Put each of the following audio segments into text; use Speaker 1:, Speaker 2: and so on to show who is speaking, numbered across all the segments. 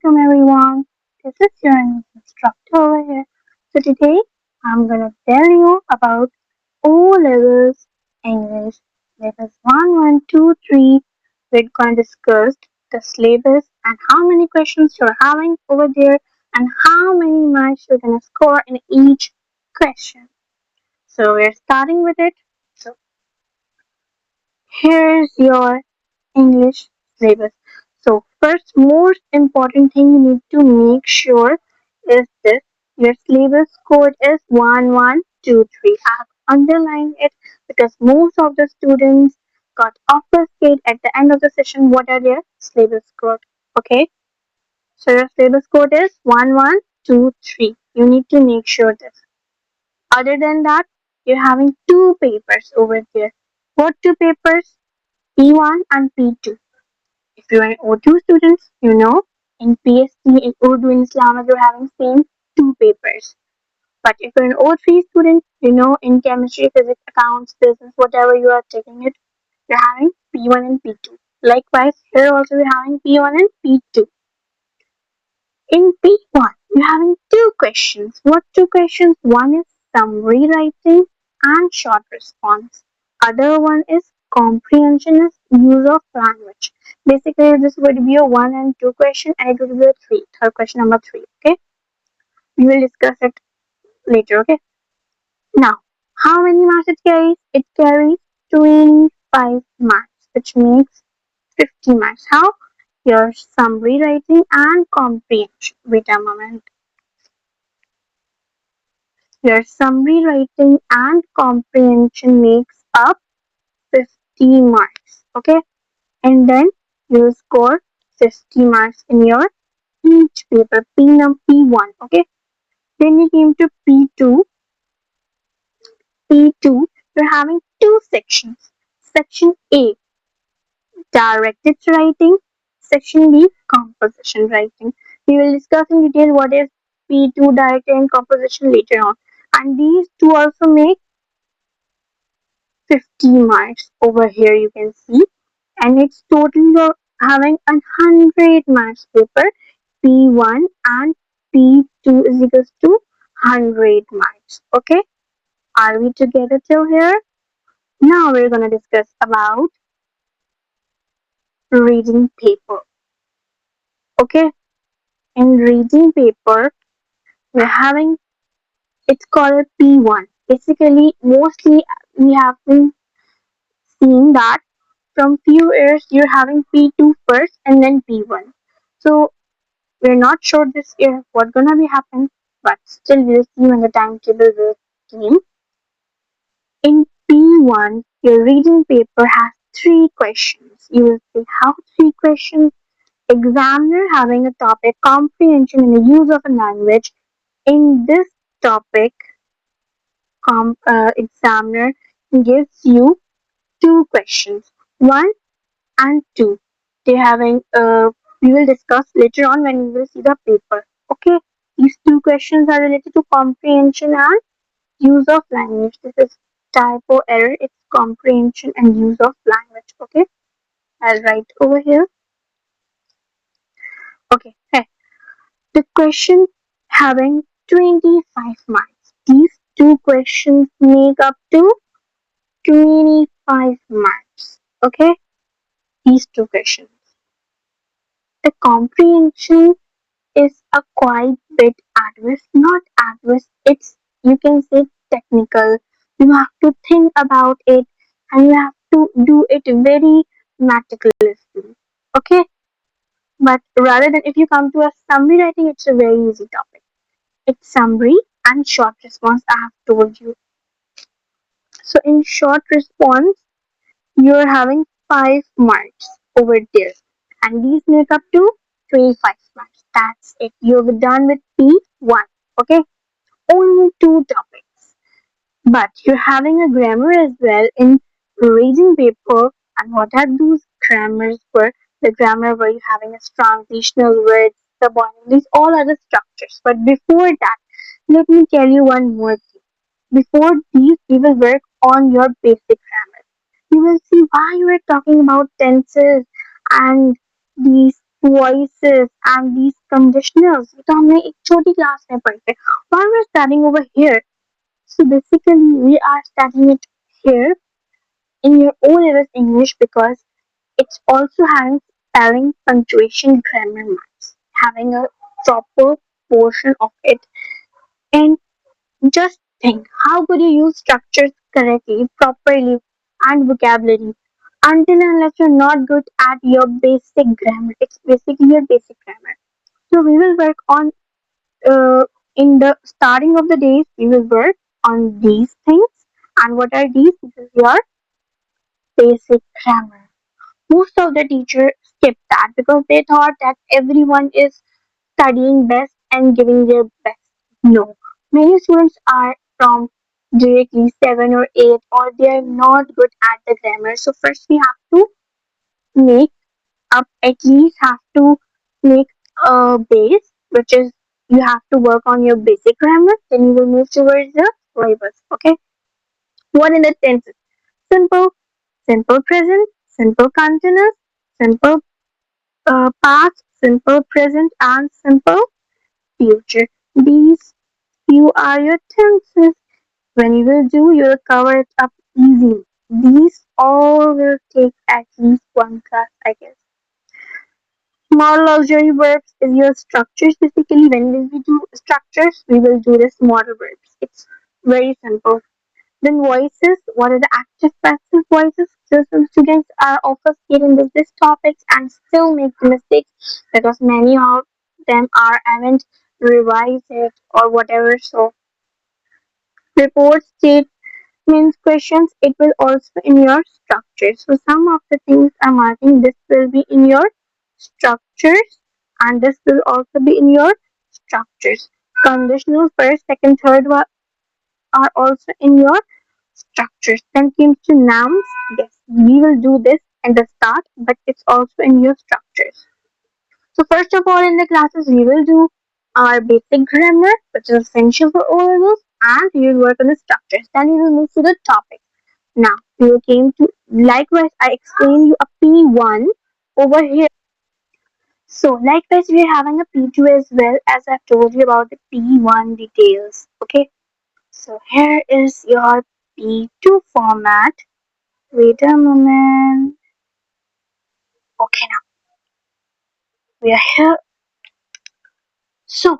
Speaker 1: welcome everyone. This is your English instructor over here. So today I'm gonna tell you about O levels English levels 1, 1, 2, 3. We're gonna discuss the syllabus and how many questions you're having over there and how many marks you're gonna score in each question. So we're starting with it. So here's your English syllabus. So first most important thing you need to make sure is this. Your syllabus code is 1123. I've underlined it because most of the students got obfuscated at the end of the session what are their syllabus code. Okay? So your syllabus code is 1123. You need to make sure this. Other than that, you're having two papers over there. What two papers? P1 and P2. If you're an O2 student, you know in PSC, in Urdu, in Islamic, you're having same two papers. But if you're an O3 student, you know in chemistry, physics, accounts, business, whatever you are taking it, you're having P1 and P2. Likewise, here also we're having P1 and P2. In P1, you're having two questions. What two questions? One is summary writing and short response. Other one is comprehension is use of language. Basically, this would be a one and two question, and it would be a third question number three. Okay, we will discuss it later. Okay, now how many marks it carries? It carries 25 marks, which makes 50 marks. How? Your summary writing and comprehension. Wait a moment. Your summary writing and comprehension makes up 50 marks. Okay, and then you score 50 marks in your each paper. P1. Okay, then you came to P2. P2, you're having two sections. Section A, directed writing. Section B, composition writing. We will discuss in detail what is P2 directed and composition later on. And these two also make 50 marks over here you can see, and it's totally having 100 marks paper. P1 and P2 is equals to 100 marks. Okay, are we together till here? Now we're gonna discuss about reading paper. Okay, in reading paper we're having, it's called P1. Basically mostly we have been seeing that from few years you're having P2 first and then P1. So we're not sure this year what gonna be happen, but still we'll see when the timetable will came. In P1, your reading paper has three questions. You will see how three questions. Examiner having a topic comprehension and the use of a language. In this topic, examiner gives you two questions. One and 2. They're having we will discuss later on when we will see the paper. Okay, these two questions are related to comprehension and use of language. This is typo error. It's comprehension and use of language. Okay, I'll write over here. Okay, hey, the question having 25 marks. These two questions make up to 25 marks. Okay, these two questions. The comprehension is a quite bit adverse, not adverse, it's you can say technical. You have to think about it and you have to do it very meticulously. Okay? But rather than if you come to a summary writing, it's a very easy topic. It's summary and short response, I have told you. So in short response, you're having 5 marks over there. And these make up to 25 marks. That's it. You're done with P1. Okay? Only two topics. But you're having a grammar as well in reading paper. And what are those grammars for? The grammar where you're having a strong conditional words, subordinate, these all other structures. But before that, let me tell you one more thing. Before these, we will work on your basic grammar. You will see why we are talking about tenses and these voices and these conditionals ये तो हमने एक छोटी class में पढ़े थे. Why we're studying over here? So basically we are studying it here in your O levels English because it's also having spelling, punctuation, grammar marks, having a proper portion of it. And just think, how could you use structures correctly, properly, and vocabulary until and unless you're not good at your basic grammar? It's basically your basic grammar. So we will work on in the starting of the days. We will work on these things. And what are these? This is your basic grammar. Most of the teachers skip that because they thought that everyone is studying best and giving their best. No, many students are from directly 7 or 8 or they are not good at the grammar. So first we have to make up, at least have to make a base, which is you have to work on your basic grammar, then you will move towards the syllabus. Okay, what in the tenses? Simple, simple present, simple continuous, simple past, simple present, and simple future. These few are your tenses. When you will do, you will cover it up easily. These all will take at least one class, I guess. Small auxiliary verbs is your structures. Basically, when we do structures, we will do this model verbs. It's very simple. Then voices. What are the active passive voices? So some students are often scared in these topics and still make the mistakes because many of them are haven't revised it or whatever. So report statements questions it will also in your structure. So some of the things I'm marking this will be in your structures and this will also be in your structures. Conditional first, second, third one are also in your structures. Then comes to nouns. Yes, we will do this at the start, but it's also in your structures. So first of all, in the classes, we will do our basic grammar, which is essential for O levels, and we will work on the structures. Then we will move to the topic. Now we will came to likewise. I explained you a P1 over here. So likewise, we are having a P2 as well, as I've told you about the P1 details. Okay. So here is your P2 format. Wait a moment. Okay, now we are here. So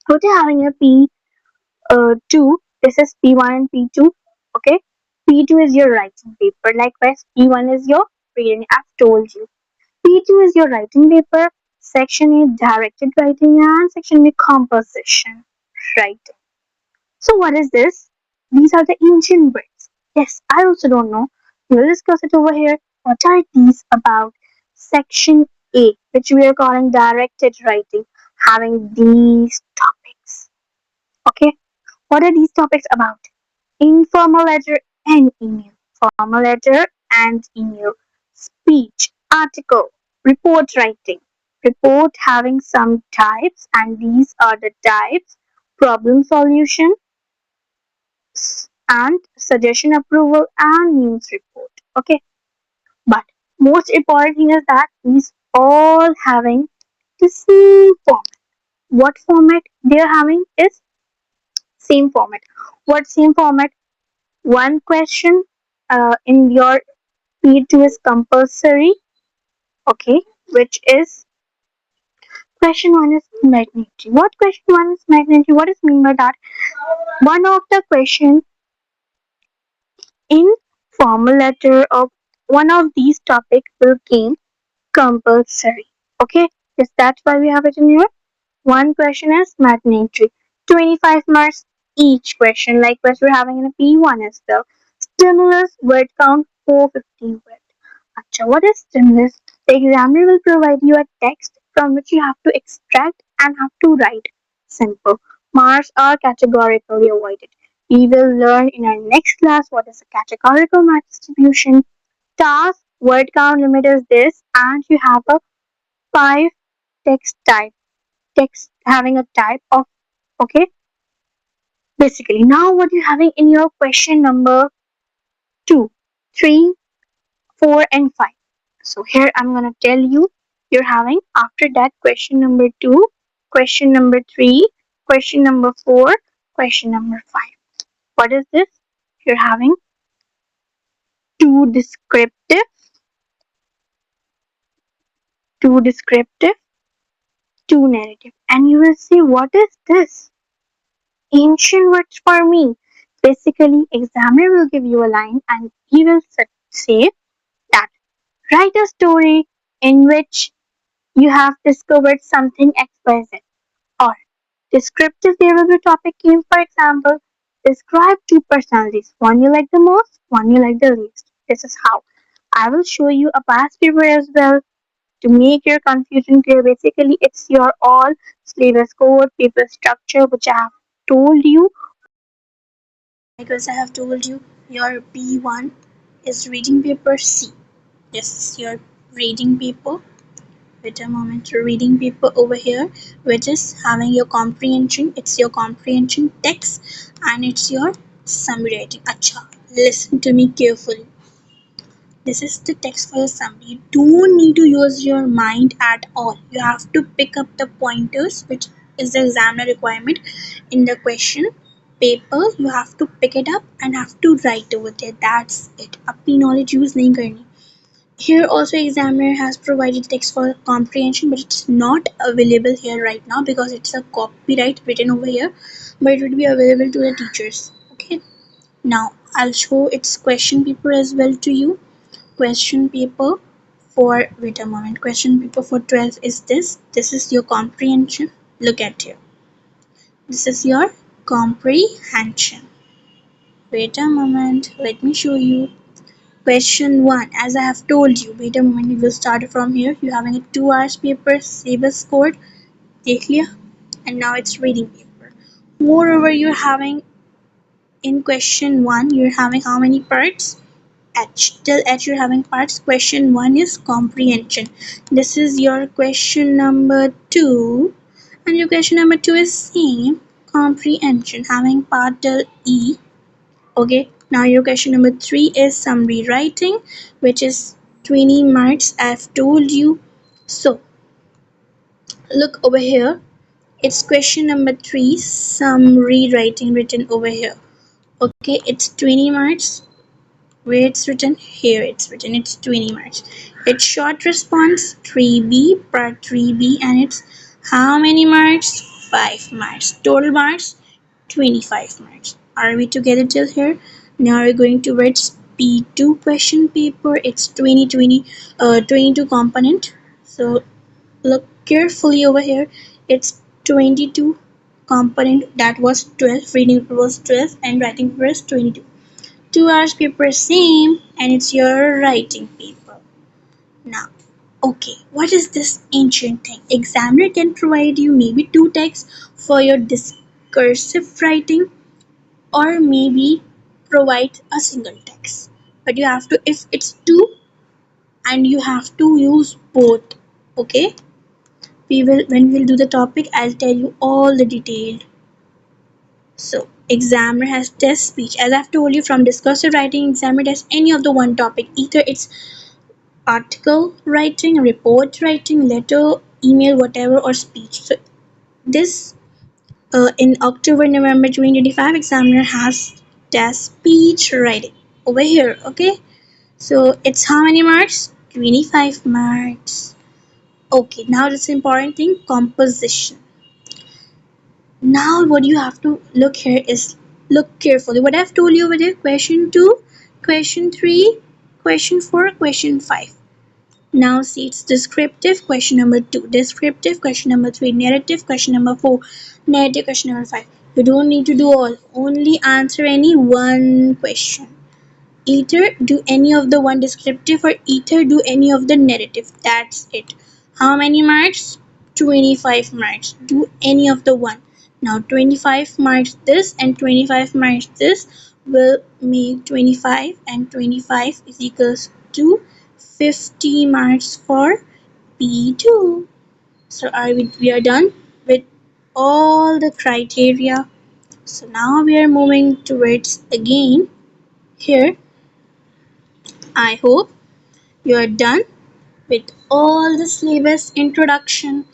Speaker 1: what are having a P2? This is P1 and P2. Okay, P2 is your writing paper. Likewise, P1 is your reading. I've told you. P2 is your writing paper. Section A directed writing and section B composition writing. So what is this? These are the ancient words. Yes, I also don't know. We'll discuss it over here. What are these about? Section A, which we are calling directed writing, having these topics. Okay, what are these topics about? Informal letter and email. Formal letter and email. Speech, article, report writing. Report having some types, and these are the types: problem solution, and suggestion approval and news report. Okay, but most important thing is that these all having the same format. What format they are having is same format. What same format? One question in your P2 is compulsory. Okay, which is question one is magnitude. What question one is magnitude? What is mean by that? One of the question in formal letter of one of these topics will came compulsory. Okay, yes, that's why we have it in here. One question is mathematics. 25 marks each question. Likewise, we're having in a P1 as well. Stimulus word count 450 words. Acha, what is stimulus? The examiner will provide you a text from which you have to extract and have to write. Simple. Marks are categorically avoided. We will learn in our next class what is a categorical mark distribution. Task word count limit is this, and you have a 5 text type. Text having a type of, okay, basically. Now what you having in your question number 2, 3, 4, and 5. So here I'm gonna tell you You're having after that question number 2, question number 3, question number 4, question number 5. What is this? You're having two descriptive, two descriptive, two narrative. And you will say, what is this? Ancient words for me. Basically, examiner will give you a line and he will say that write a story in which you have discovered something XYZ. Or descriptive, there will be a topic came, for example, describe two personalities, one you like the most, one you like the least. This is how. I will show you a past paper as well to make your confusion clear. Basically, it's your all syllabus code, paper structure, which I have told you. Because I have told you your B1 is reading paper C. This is your reading paper. Wait a moment, reading paper over here, which is having your comprehension. It's your comprehension text and it's your summary writing. Acha, listen to me carefully. This is the text for your summary. You don't need to use your mind at all. You have to pick up the pointers, which is the examiner requirement in the question paper. You have to pick it up and have to write over there. That's it. अपनी knowledge use नहीं करनी. Here also examiner has provided text for comprehension, but it's not available here right now because it's a copyright written over here, but it would be available to the teachers. Okay, now I'll show its question paper as well to you. Question paper for, wait a moment, question paper for 12 is this. This is your comprehension. Look at here. This is your comprehension. Wait a moment, let me show you. Question 1, as I have told you, wait a moment, we will start from here. You're having a 2 hours paper, syllabus code, take liya, and now it's reading paper. Moreover, you're having in question 1, you're having how many parts? H. Till H you're having parts. Question 1 is comprehension. This is your question number 2, and your question number 2 is same, comprehension, having part till E. Okay, now your question number 3 is summary writing, which is 20 marks. I've told you. So look over here. It's question number 3, summary writing, written over here. Okay, it's 20 marks. Where it's written? Here it's written. It's 20 marks. It's short response 3B, part 3B, and it's how many marks? 5 marks. Total marks 25 marks. Are we together till here? Now we're going towards P2 question paper. It's 22 component. So look carefully over here. It's 22 component. That was 12. Reading paper was 12 and writing paper is 22. 2 hours paper same, and it's your writing paper. Now, okay, what is this ancient thing? Examiner can provide you maybe 2 texts for your discursive writing, or maybe provide a single text. But you have to, if it's 2, and you have to use both. Okay, we will, when we'll do the topic, I'll tell you all the detailed. So examiner has test speech. As I've told you, from discursive writing, examiner tests any of the one topic. Either it's article writing, report writing, letter, email, whatever, or speech. So this in October, November 2025, examiner has test speech writing over here. Okay, so it's how many marks? 25 marks. Okay, now this important thing, composition. Now what you have to look here is, look carefully what I've told you over there. Question 2, question 3, question 4, question 5. Now see, it's descriptive, question number 2, descriptive, question number 3, narrative, question number 4, narrative, question number 5. You don't need to do all, only answer any one question. Either do any of the one descriptive or either do any of the narrative. That's it. How many marks? 25 marks. Do any of the one. Now 25 marks this and 25 marks this will make 25, and 25 is equals to 50 marks for P2. So we are done with all the criteria. So now we are moving towards again here. I hope you are done
Speaker 2: With all the syllabus introduction,